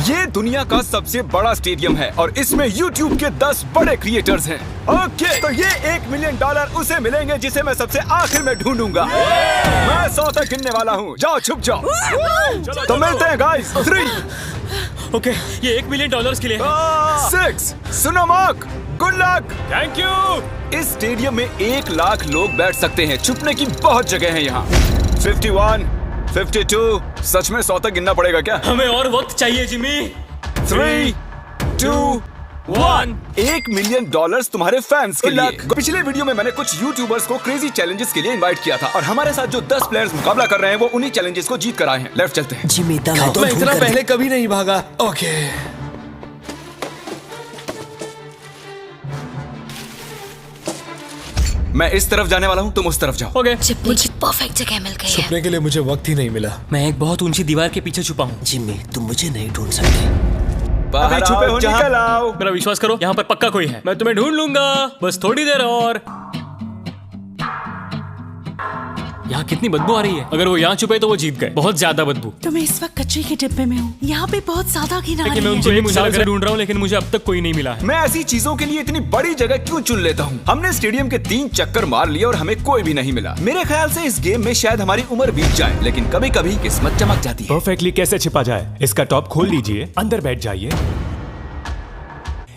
ये दुनिया का सबसे बड़ा स्टेडियम है और इसमें YouTube के 10 बड़े क्रिएटर्स हैं। ओके, तो ये $1 मिलियन उसे मिलेंगे जिसे मैं सबसे आखिर में ढूंढूंगा। मैं 100 तक गिनने वाला हूँ। जाओ छुप जाओ। तो मिलते हैं गाइस। 3 ओके, ये $1 मिलियन के लिए 6 सुनो mark, good luck. Thank you. इस स्टेडियम में 1 लाख लोग बैठ सकते हैं। छुपने की बहुत जगह है यहाँ। 51, 52, सच में 100 तक गिनना पड़ेगा क्या? हमें और वक्त चाहिए जिमी। 3, 2, 1। $1 मिलियन तुम्हारे फैंस के लिए। पिछले वीडियो में मैंने कुछ यूट्यूबर्स को क्रेजी चैलेंजेस के लिए इनवाइट किया था और हमारे साथ जो 10 प्लेयर्स मुकाबला कर रहे हैं वो उन्हीं चैलेंजेस को जीत कर आए हैं। लेफ्ट चलते हैं। जिमी मैं इतना पहले कभी नहीं भागा। ओके, मैं इस तरफ जाने वाला हूँ, तुम उस तरफ जाओ। ओके। मुझे परफेक्ट जगह मिल गई है। छुपने के लिए मुझे वक्त ही नहीं मिला। मैं एक बहुत ऊंची दीवार के पीछे छुपा हूँ। जिमी, तुम मुझे नहीं ढूंढ सकते। बाहर छुपे हो, निकल आओ। मेरा विश्वास करो, यहाँ पर पक्का कोई है। मैं तुम्हें ढूंढ लूंगा, बस थोड़ी देर और। यहाँ कितनी बदबू आ रही है। अगर वो यहाँ छुपे तो वो जीत गए। बहुत ज्यादा बदबू। तो मैं इस वक्त कचरे के डिब्बे में हूँ। यहाँ पे बहुत ज्यादा घिन आ लेकिन मैं रही उनसे है। भी मुझे ढूंढ रहा हूँ, लेकिन मुझे अब तक कोई नहीं मिला है। मैं ऐसी चीजों के लिए इतनी बड़ी जगह क्यों चुन लेता हूँ? हमने स्टेडियम के 3 चक्कर मार लिए और हमें कोई भी नहीं मिला। मेरे ख्याल से इस गेम में शायद हमारी उम्र बीत जाए, लेकिन कभी कभी किस्मत चमक जाती है। परफेक्टली कैसे छिपा जाए? इसका टॉप खोल लीजिए, अंदर बैठ जाइए।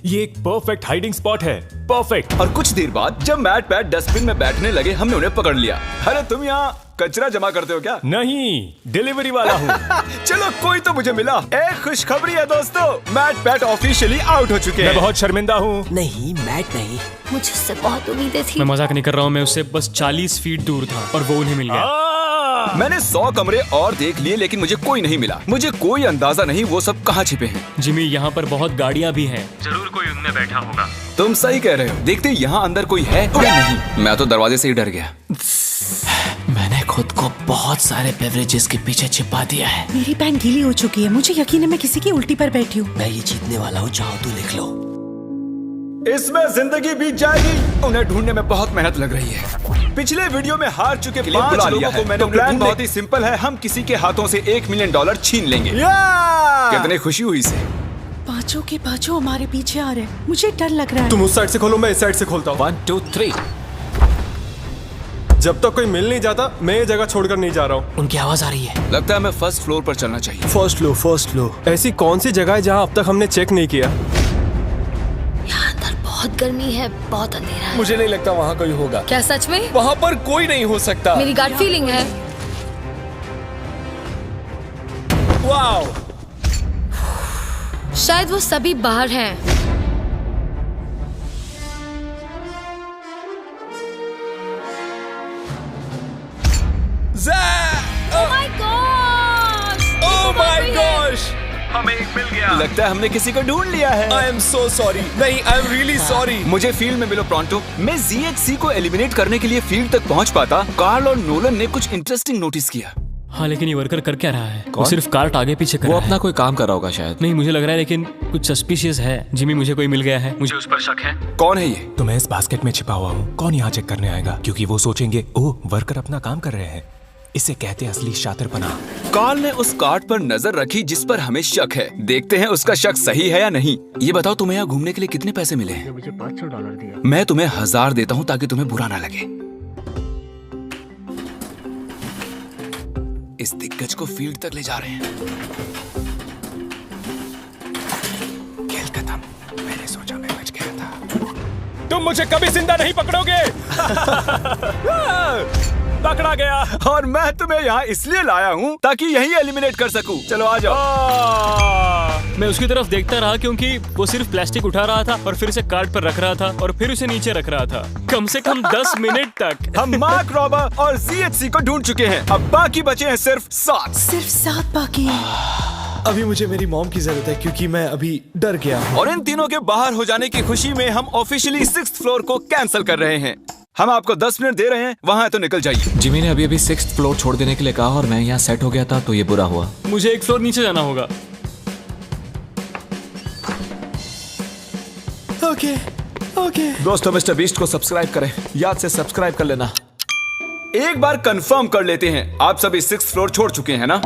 ये एक परफेक्ट हाइडिंग स्पॉट है। परफेक्ट। और कुछ देर बाद जब मैट पैट डस्टबिन में बैठने लगे, हमने उन्हें पकड़ लिया। अरे तुम यहाँ कचरा जमा करते हो क्या? नहीं, डिलीवरी वाला हूँ। चलो कोई तो मुझे मिला। एक खुशखबरी है दोस्तों, मैट पैट ऑफिशियली आउट हो चुके मैं हैं। बहुत शर्मिंदा हूँ। नहीं, मैट नहीं। मुझे उससे बहुत उम्मीदें थी। मैं मजाक नहीं कर रहा हूँ, मैं उससे बस 40 फीट दूर था और वो उन्हें मिल गया। मैंने 100 कमरे और देख लिए, लेकिन मुझे कोई नहीं मिला। मुझे कोई अंदाजा नहीं वो सब कहाँ छिपे हैं। जिमी, यहाँ पर बहुत गाड़ियाँ भी हैं। जरूर कोई उनमें बैठा होगा। तुम सही कह रहे हो। देखते यहाँ अंदर कोई है या नहीं। मैं तो दरवाजे से ही डर गया। मैंने खुद को बहुत सारे बेवरेजेस के पीछे छिपा दिया है। मेरी पैंट गीली हो चुकी है। मुझे यकीन है मैं किसी की उल्टी पर बैठी हूँ। मैं ये जीतने वाला हूँ, चाहो तो लिख लो। इसमें जिंदगी बीत जाएगी। उन्हें ढूंढने में बहुत मेहनत लग रही है। पिछले वीडियो में हार चुके 5 लोगों को मैंने प्लान बहुत ही सिंपल है। हम किसी के हाथों से $1 मिलियन छीन लेंगे। कितनी खुशी हुई से। पांचों के पांचों हमारे पीछे आ रहे हैं। मुझे डर लग रहा है। तुम उस साइड से खोलो, मैं इस साइड से खोलता हूँ। 1 2 3। जब तक कोई मिल नहीं जाता, मैं ये जगह छोड़कर नहीं जा रहा हूँ। उनकी आवाज आ रही है। लगता है हमें फर्स्ट फ्लोर पर चलना चाहिए। First floor. ऐसी कौन सी जगह है जहाँ अब तक हमने चेक नहीं किया? यहाँ अंदर बहुत गर्मी है, बहुत अंधेरा है। मुझे नहीं लगता वहाँ कोई होगा। क्या सच में? वहाँ पर कोई नहीं हो सकता। मेरी गट फीलिंग है। वाओ! शायद वो सभी बाहर हैं। Oh my gosh! Oh my gosh! लगता है हमने किसी को ढूंढ लिया है। I am so sorry. नहीं, I am really sorry. मुझे फील्ड में मिलो प्रॉन्टो। मैं ZHC को एलिमिनेट करने के लिए फील्ड तक पहुंच पाता। कार्ल और नोलन ने कुछ इंटरेस्टिंग नोटिस किया। हाँ, लेकिन ये वर्कर कर क्या रहा है? वो सिर्फ कार्ट आगे पीछे कर रहा है। अपना कोई काम कर रहा होगा शायद। नहीं, मुझे लग रहा है, लेकिन कुछ सस्पिशियस है। जिमी, मुझे कोई मिल गया है। मुझे उस पर शक है। कौन है ये? तो मैं इस बास्केट में छिपा हुआ हूँ। कौन यहाँ चेक करने आएगा? क्योंकि वो सोचेंगे, ओह, वर्कर अपना काम कर रहे हैं। इसे कहते हैं असली शातिरपना। कार्ल ने उस कार्ड पर नजर रखी जिस पर हमें शक है। देखते हैं उसका शक सही है या नहीं। ये बताओ, तुम्हें यहाँ घूमने के लिए कितने पैसे मिले हैं? मुझे $500 दिया। मैं तुम्हें 1000 देता हूँ ताकि तुम्हें बुरा ना लगे। इस दिग्गज को फील्ड तक ले जा रहे हैं। खेल खत्म। मैंने सोचा मैं बच गया था। तुम मुझे कभी जिंदा नहीं पकड़ोगे। पकड़ा गया। और मैं तुम्हें यहाँ इसलिए लाया हूँ ताकि यही एलिमिनेट कर सकूं। चलो आ जाओ। मैं उसकी तरफ देखता रहा क्योंकि वो सिर्फ प्लास्टिक उठा रहा था और फिर उसे कार्ट पर रख रहा था और फिर उसे नीचे रख रहा था, कम से कम 10 मिनट तक। हम मार्क रॉबर और ZHC को ढूंढ चुके हैं। अब बाकी बचे हैं सिर्फ 7। सिर्फ 7 बाकी हैं। अभी मुझे मेरी मॉम की जरूरत है क्योंकि मैं अभी डर गया हूँ। और इन तीनों के बाहर हो जाने की खुशी में हम ऑफिशियली 6th फ्लोर को कैंसिल कर रहे हैं। हम आपको 10 मिनट दे रहे हैं, वहाँ है तो निकल जाइए। जिमी ने अभी 6th फ्लोर छोड़ देने के लिए कहा और मैं यहाँ सेट हो गया था, तो ये बुरा हुआ। मुझे 1 फ्लोर नीचे जाना होगा। ओके। दोस्तों, मिस्टर बीस्ट को सब्सक्राइब करें। याद से सब्सक्राइब कर लेना। एक बार कंफर्म कर लेते हैं, आप सभी 6th फ्लोर छोड़ चुके हैं ना?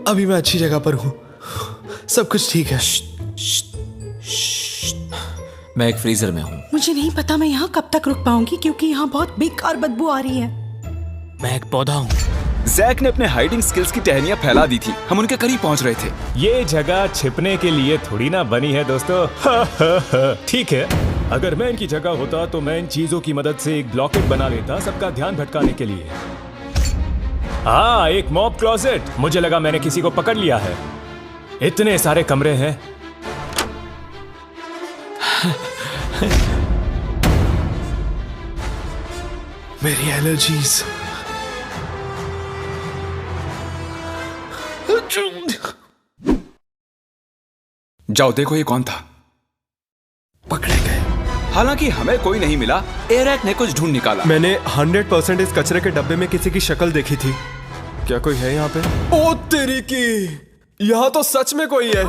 अभी मैं अच्छी जगह पर हूँ। सब कुछ ठीक है। मैं एक फ्रीजर में हूँ। मुझे नहीं पता मैं यहाँ कब तक रुक पाऊंगी क्योंकि यहाँ बहुत बेकार बदबू आ रही है। मैं एक पौधा हूँ। जैक ने अपने हाइडिंग स्किल्स की टहनियां फैला दी थी। हम उनके करीब पहुंच रहे थे। ये जगह छिपने के लिए थोड़ी ना बनी है दोस्तों। ठीक है, अगर मैं इनकी जगह होता तो मैं इन चीजों की मदद से एक ब्लॉकेट बना लेता सबका ध्यान भटकाने के लिए। हाँ, एक मॉब क्लोजेट। मुझे लगा मैंने किसी को पकड़ लिया है। इतने सारे कमरे हैं। मेरी एलर्जीज। जाओ देखो ये कौन था। पकड़े गए। हालांकि हमें कोई नहीं मिला। एरेक ने कुछ ढूंढ निकाला। मैंने 100% इस कचरे के डब्बे में किसी की शक्ल देखी थी। क्या कोई है यहाँ पे? ओ तेरी की, यहाँ तो सच में कोई है।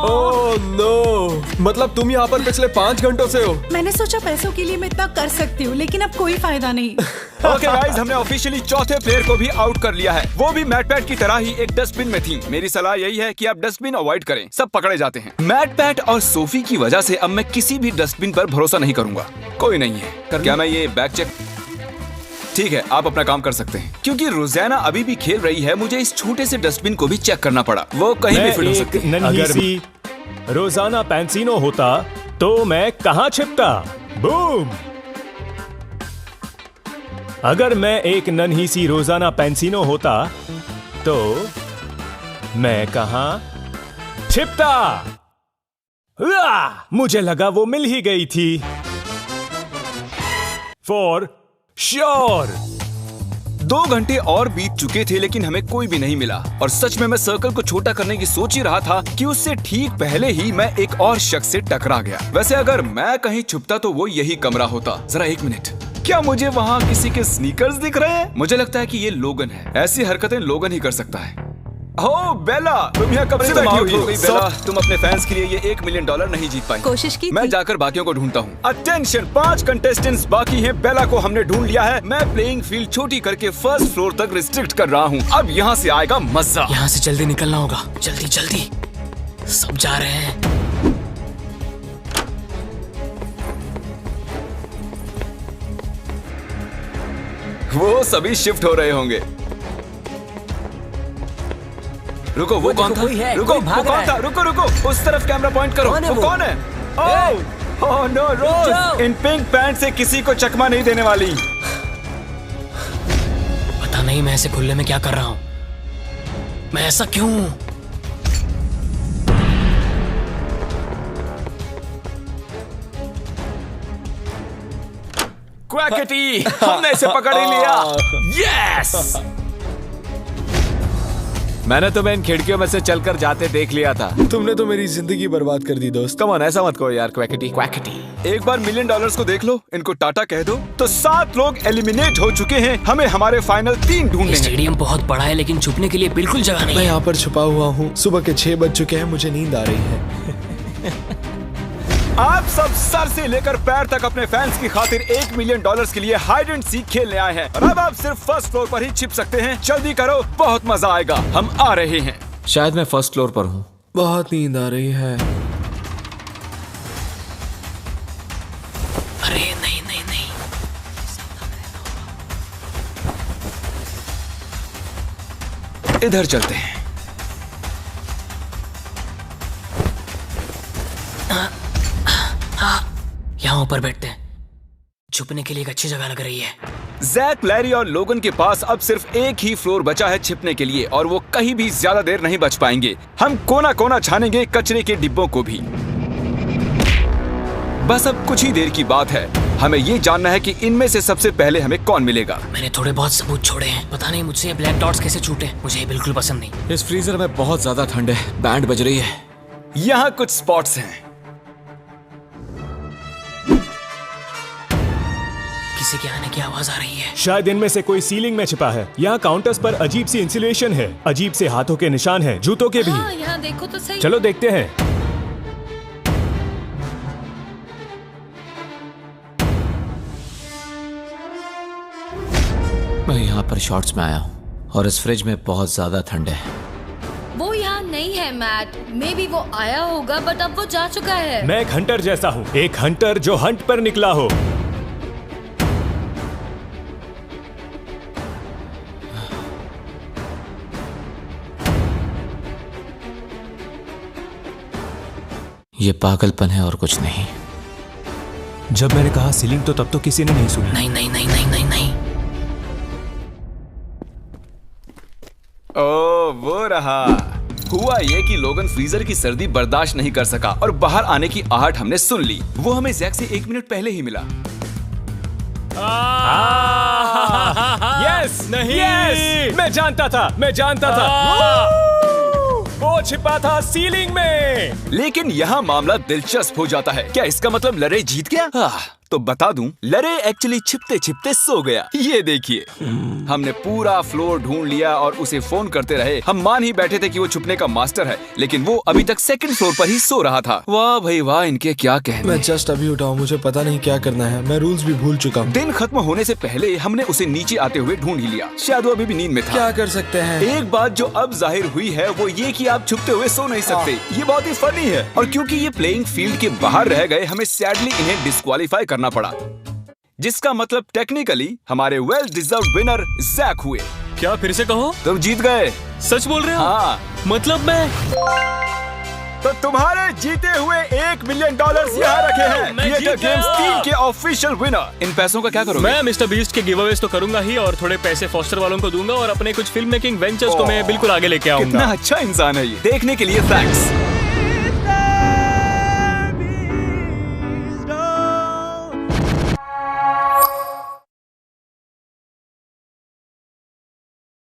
ओह नो, मतलब तुम यहाँ पर पिछले 5 घंटों से हो। मैंने सोचा पैसों के लिए मैं इतना कर सकती हूँ लेकिन अब कोई फायदा नहीं। ओके गाइस, हमने ऑफिशियली चौथे प्लेयर को भी आउट कर लिया है। वो भी मैट पैट की तरह ही एक डस्टबिन में थी। मेरी सलाह यही है कि आप डस्टबिन अवॉइड करें, सब पकड़े जाते हैं। मैट पैट और सोफी की वजह से अब मैं किसी भी डस्टबिन पर भरोसा नहीं करूंगा। कोई नहीं है। क्या मैं ये बैग चेक? ठीक है, आप अपना काम कर सकते हैं। क्योंकि रोजाना अभी भी खेल रही है, मुझे इस छोटे से डस्टबिन को भी चेक करना पड़ा। वो कहीं भी फिट हो सकती है। नन्ही सी रोजाना पैंसिनो होता तो मैं कहाँ छिपता? बूम! अगर मैं एक नन्ही सी रोजाना पैंसिनो होता तो मैं कहाँ छिपता? मुझे लगा वो मिल ही गई थी। For sure. 2 घंटे और बीत चुके थे लेकिन हमें कोई भी नहीं मिला। और सच में मैं सर्कल को छोटा करने की सोच ही रहा था कि उससे ठीक पहले ही मैं एक और शख्स से टकरा गया। वैसे अगर मैं कहीं छुपता तो वो यही कमरा होता। जरा 1 मिनट, क्या मुझे वहाँ किसी के स्नीकर्स दिख रहे हैं? मुझे लगता है कि ये लोगन है। ऐसी हरकतें लोगन ही कर सकता है। ओह बेला, तुम यहाँ कब से बैठी हुई हो? बेला, तुम अपने फैंस के लिए ये $1 मिलियन नहीं जीत पाई। कोशिश की मैं थी। जाकर बाकियों को ढूंढता हूँ। अटेंशन, 5 कंटेस्टेंट्स बाकी हैं। बेला को हमने ढूंढ लिया है। मैं प्लेइंग फील्ड छोटी करके 1st फ्लोर तक रिस्ट्रिक्ट कर रहा हूँ। अब यहाँ से आएगा मजा। यहाँ से जल्दी निकलना होगा। जल्दी जल्दी, सब जा रहे हैं। वो सभी शिफ्ट हो रहे होंगे। रुको, वो कौन था? रुको, वो कौन था? रुको रुको, उस तरफ कैमरा पॉइंट करो। वो कौन है? ओह नो, रोज इन पिंक पैंट से किसी को चकमा नहीं देने वाली। पता नहीं मैं ऐसे खुले में क्या कर रहा हूँ। मैं ऐसा क्यों? क्वैकेटी, हमने इसे पकड़ ही लिया। यस! मैंने तुम्हें इन खिड़कियों में से चलकर जाते देख लिया था। तुमने तो मेरी जिंदगी बर्बाद कर दी दोस्त। कम ऑन, ऐसा मत कहो यार। क्वैकेटी क्वैकेटी। एक बार $1 मिलियन को देख लो, इनको टाटा कह दो। तो 7 लोग एलिमिनेट हो चुके हैं। हमें हमारे फाइनल 3 ढूंढने हैं। स्टेडियम बहुत बड़ा है लेकिन छुपने के लिए बिल्कुल जगह नहीं मैं है। यहाँ पर छुपा हुआ हूँ। सुबह के 6 बज चुके हैं, मुझे नींद आ रही है। आप सब सर से लेकर पैर तक अपने फैंस की खातिर $1 मिलियन के लिए हाइड एंड सीक खेलने आए हैं। और अब आप सिर्फ 1st फ्लोर पर ही छिप सकते हैं। जल्दी करो, बहुत मजा आएगा। हम आ रहे हैं। शायद मैं 1st फ्लोर पर हूँ। बहुत नींद आ रही है। अरे नहीं नहीं नहीं, इधर चलते हैं। यहाँ ऊपर बैठते हैं। छुपने के लिए एक अच्छी जगह लग रही है। जैक, लैरी और लोगन के पास अब सिर्फ एक ही फ्लोर बचा है छिपने के लिए, और वो कहीं भी ज्यादा देर नहीं बच पाएंगे। हम कोना कोना छानेंगे कचरे के डिब्बों को भी। बस अब कुछ ही देर की बात है। हमें ये जानना है कि इनमें से सबसे पहले हमें कौन मिलेगा। मैंने थोड़े बहुत सबूत छोड़े हैं। पता नहीं मुझसे ये ब्लैक डॉट्स कैसे छूटे। मुझे ये बिल्कुल पसंद नहीं। इस फ्रीजर में बहुत ज्यादा ठंड है। बैंड बज रही है। यहाँ कुछ स्पॉट्स हैं। किसी के आने की आवाज आ रही है। शायद इनमें से कोई सीलिंग में छिपा है। यहाँ काउंटर्स पर अजीब सी इंसुलेशन है। अजीब से हाथों के निशान हैं, जूतों के भी। यहाँ देखो तो सही। चलो देखते हैं। मैं यहाँ पर शॉर्ट्स में आया हूँ और इस फ्रिज में बहुत ज्यादा ठंड है। वो यहाँ नहीं है मैट। मे बी वो आया होगा बट अब वो जा चुका है। मैं एक हंटर जैसा हूँ, एक हंटर जो हंट पर निकला हो। ये पागलपन है और कुछ नहीं। जब मैंने कहा सीलिंग तो तब तो किसी ने नहीं सुना। नहीं नहीं नहीं नहीं नहीं नहीं। ओ वो रहा। हुआ ये कि लोगन फ्रीजर की सर्दी बर्दाश्त नहीं कर सका और बाहर आने की आहट हमने सुन ली। वो हमें जैक से 1 मिनट पहले ही मिला। यस नहीं। यस, मैं जानता था। वो छिपा था सीलिंग में। लेकिन यहाँ मामला दिलचस्प हो जाता है। क्या इसका मतलब लरे जीत गया? तो बता दूं, लरे एक्चुअली छिपते छिपते सो गया। ये देखिए, हमने पूरा फ्लोर ढूंढ लिया और उसे फोन करते रहे। हम मान ही बैठे थे कि वो छुपने का मास्टर है, लेकिन वो अभी तक 2nd फ्लोर पर ही सो रहा था। वाह भाई वाह, इनके क्या कहने। मैं जस्ट अभी उठा हूँ, मुझे पता नहीं क्या करना है। मैं रूल्स भी भूल चुका हूँ। दिन खत्म होने से पहले हमने उसे नीचे आते हुए ढूंढ ही लिया। शायद वो अभी भी नींद में था। क्या कर सकते हैं? एक बात जो अब जाहिर हुई है वो ये कि आप छुपते हुए सो नहीं सकते। ये बहुत ही फनी है। और क्योंकि ये प्लेइंग फील्ड के बाहर रह गए, हमें सैडली इन्हें डिस्क्वालीफाई करना पड़ा, जिसका मतलब टेक्निकली हमारे वेल डिजर्व्ड विनर जैक हुए। क्या फिर से कहो? तुम जीत गए। सच बोल रहे हो? हाँ। मतलब मैं तो तुम्हारे जीते हुए $1 मिलियन यहाँ रखे हैं। मैं जीत थिएटर गेम्स गया। 3 के ऑफिशियल विनर। इन पैसों का क्या करोगे? मैं मिस्टर बीस्ट के गिवअवेज तो करूंगा ही, और थोड़े पैसे फॉस्टर वालों को दूंगा, और अपने कुछ फिल्म मेकिंग वेंचर्स को मैं बिल्कुल आगे लेके आऊंगा। कितना अच्छा इंसान है ये। देखने के लिए थैंक्स।